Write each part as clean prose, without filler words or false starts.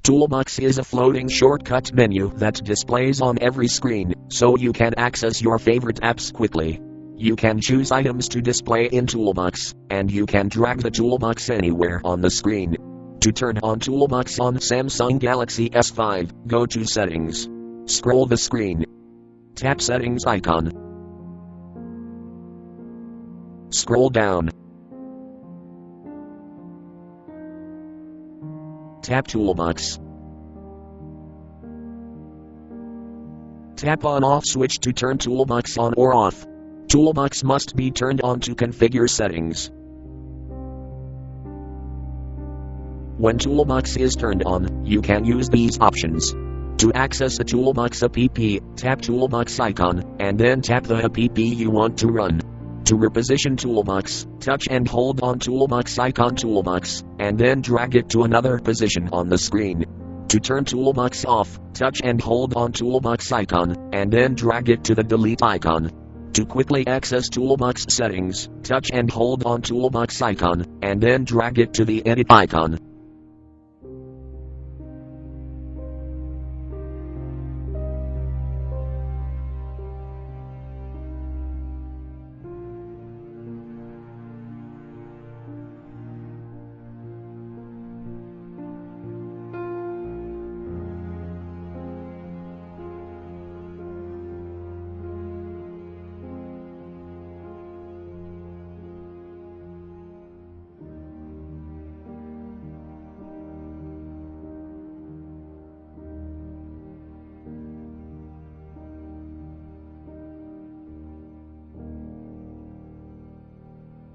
Toolbox is a floating shortcut menu that displays on every screen, so you can access your favorite apps quickly. You can choose items to display in Toolbox, and you can drag the Toolbox anywhere on the screen. To turn on Toolbox on Samsung Galaxy S5, go to Settings. Scroll the screen. Tap Settings icon. Scroll down. Tap Toolbox. Tap on/off switch to turn Toolbox on or off. Toolbox must be turned on to configure settings. When Toolbox is turned on, you can use these options. To access the Toolbox app, tap Toolbox icon, and then tap the app you want to run. To reposition Toolbox, touch and hold on Toolbox icon Toolbox, and then drag it to another position on the screen. To turn Toolbox off, touch and hold on Toolbox icon, and then drag it to the delete icon. To quickly access Toolbox settings, touch and hold on Toolbox icon, and then drag it to the edit icon.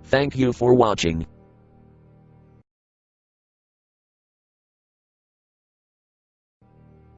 Thank you for watching.